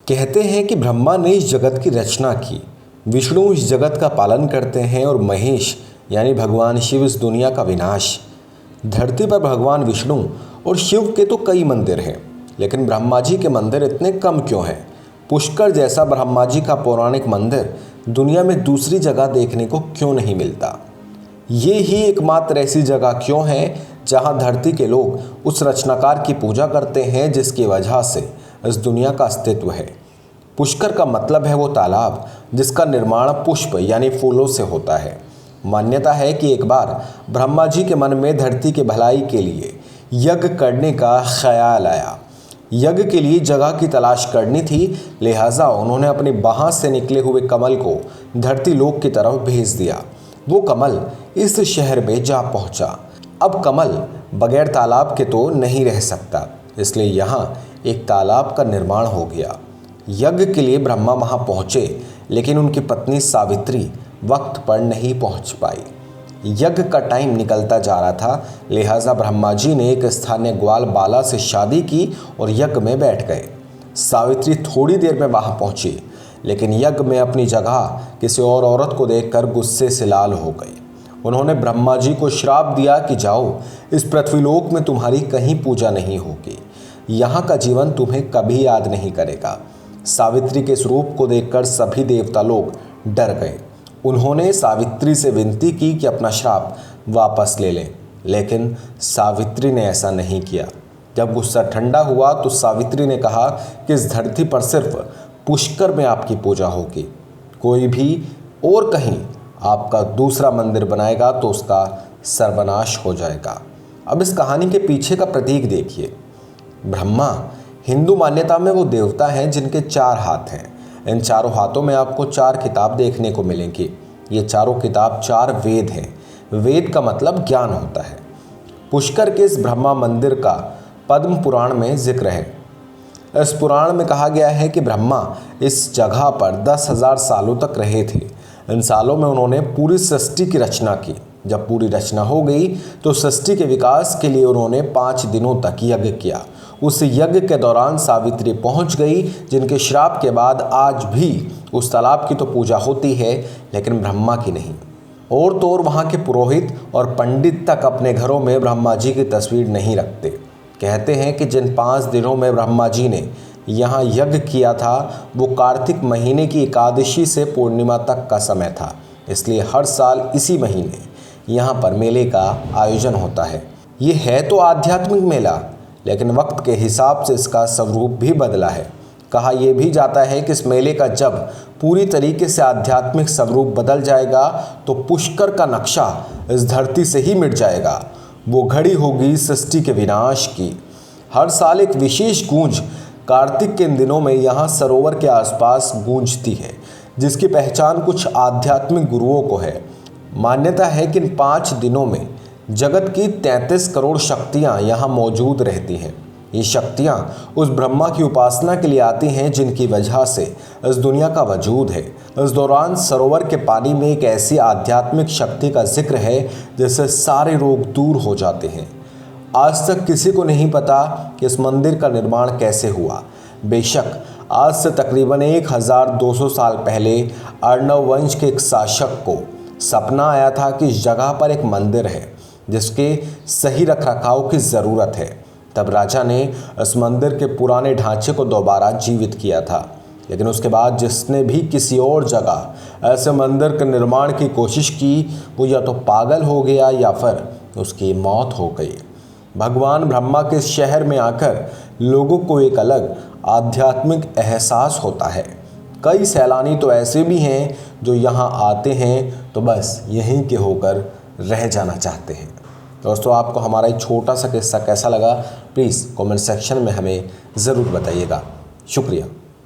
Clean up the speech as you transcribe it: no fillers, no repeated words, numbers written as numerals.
कहते हैं कि ब्रह्मा ने इस जगत की रचना की, विष्णु इस जगत का पालन करते हैं और महेश यानी भगवान शिव इस दुनिया का विनाश। धरती पर भगवान विष्णु और शिव के तो कई मंदिर हैं, लेकिन ब्रह्मा जी के मंदिर इतने कम क्यों हैं? पुष्कर जैसा ब्रह्मा जी का पौराणिक मंदिर दुनिया में दूसरी जगह देखने को क्यों नहीं मिलता? ये ही एकमात्र ऐसी जगह क्यों है जहां धरती के लोग उस रचनाकार की पूजा करते हैं जिसकी वजह से इस दुनिया का अस्तित्व है। पुष्कर का मतलब है वो तालाब जिसका निर्माण पुष्प यानी फूलों से होता है। मान्यता है कि एक बार ब्रह्मा जी के मन में धरती की भलाई के लिए यज्ञ करने का ख्याल आया। यज्ञ के लिए जगह की तलाश करनी थी, लिहाजा उन्होंने अपनी बाह से निकले हुए कमल को धरती लोक की तरफ भेज दिया। वो कमल इस शहर में जा पहुंचा। अब कमल बगैर तालाब के तो नहीं रह सकता, इसलिए यहाँ एक तालाब का निर्माण हो गया। यज्ञ के लिए ब्रह्मा वहाँ पहुँचे, लेकिन उनकी पत्नी सावित्री वक्त पर नहीं पहुँच पाई। यज्ञ का टाइम निकलता जा रहा था, लिहाजा ब्रह्मा जी ने एक स्थानीय ग्वाल बाला से शादी की और यज्ञ में बैठ गए। सावित्री थोड़ी देर में वहाँ पहुँची, लेकिन यज्ञ में अपनी जगह किसी और औरत को देखकर गुस्से से लाल हो गई। उन्होंने ब्रह्मा जी को श्राप दिया कि जाओ, इस पृथ्वीलोक में तुम्हारी कहीं पूजा नहीं होगी, यहाँ का जीवन तुम्हें कभी याद नहीं करेगा। सावित्री के स्वरूप को देखकर सभी देवता लोग डर गए। उन्होंने सावित्री से विनती की कि अपना श्राप वापस ले लें, लेकिन सावित्री ने ऐसा नहीं किया। जब गुस्सा ठंडा हुआ तो सावित्री ने कहा कि इस धरती पर सिर्फ पुष्कर में आपकी पूजा होगी, कोई भी और कहीं आपका दूसरा मंदिर बनाएगा तो उसका सर्वनाश हो जाएगा। अब इस कहानी के पीछे का प्रतीक देखिए। ब्रह्मा हिंदू मान्यता में वो देवता हैं जिनके 4 हाथ हैं। इन चारों हाथों में आपको 4 किताब देखने को मिलेंगी। ये चारों किताब 4 वेद हैं। वेद का मतलब ज्ञान होता है। पुष्कर के इस ब्रह्मा मंदिर का पद्म पुराण में जिक्र है। इस पुराण में कहा गया है कि ब्रह्मा इस जगह पर 10,000 सालों तक रहे थे। इन सालों में उन्होंने पूरी सृष्टि की रचना की। जब पूरी रचना हो गई तो सृष्टि के विकास के लिए उन्होंने 5 दिनों तक यज्ञ किया। उस यज्ञ के दौरान सावित्री पहुंच गई, जिनके श्राप के बाद आज भी उस तालाब की तो पूजा होती है, लेकिन ब्रह्मा की नहीं। और तो और वहाँ के पुरोहित और पंडित तक अपने घरों में ब्रह्मा जी की तस्वीर नहीं रखते। कहते हैं कि जिन 5 दिनों में ब्रह्मा जी ने यहाँ यज्ञ किया था वो कार्तिक महीने की एकादशी से पूर्णिमा तक का समय था, इसलिए हर साल इसी महीने यहाँ पर मेले का आयोजन होता है। ये है तो आध्यात्मिक मेला, लेकिन वक्त के हिसाब से इसका स्वरूप भी बदला है। कहा यह भी जाता है कि इस मेले का जब पूरी तरीके से आध्यात्मिक स्वरूप बदल जाएगा तो पुष्कर का नक्शा इस धरती से ही मिट जाएगा। वो घड़ी होगी सृष्टि के विनाश की। हर साल एक विशेष गूंज कार्तिक के इन दिनों में यहाँ सरोवर के आसपास गूंजती है, जिसकी पहचान कुछ आध्यात्मिक गुरुओं को है। मान्यता है कि इन 5 दिनों में जगत की 33 करोड़ शक्तियाँ यहाँ मौजूद रहती हैं। ये शक्तियाँ उस ब्रह्मा की उपासना के लिए आती हैं जिनकी वजह से इस दुनिया का वजूद है। इस दौरान सरोवर के पानी में एक ऐसी आध्यात्मिक शक्ति का जिक्र है जिससे सारे रोग दूर हो जाते हैं। आज तक किसी को नहीं पता कि इस मंदिर का निर्माण कैसे हुआ। बेशक आज से तकरीबन 1200 साल पहले अर्णव वंश के एक शासक को सपना आया था कि इस जगह पर एक मंदिर है जिसके सही रखरखाव की ज़रूरत है। तब राजा ने इस मंदिर के पुराने ढांचे को दोबारा जीवित किया था, लेकिन उसके बाद जिसने भी किसी और जगह ऐसे मंदिर के निर्माण की कोशिश की वो या तो पागल हो गया या फिर उसकी मौत हो गई। भगवान ब्रह्मा के शहर में आकर लोगों को एक अलग आध्यात्मिक एहसास होता है। कई सैलानी तो ऐसे भी हैं जो यहाँ आते हैं तो बस यहीं के होकर रह जाना चाहते हैं। दोस्तों, आपको हमारा एक छोटा सा किस्सा कैसा लगा प्लीज़ कमेंट सेक्शन में हमें ज़रूर बताइएगा। शुक्रिया।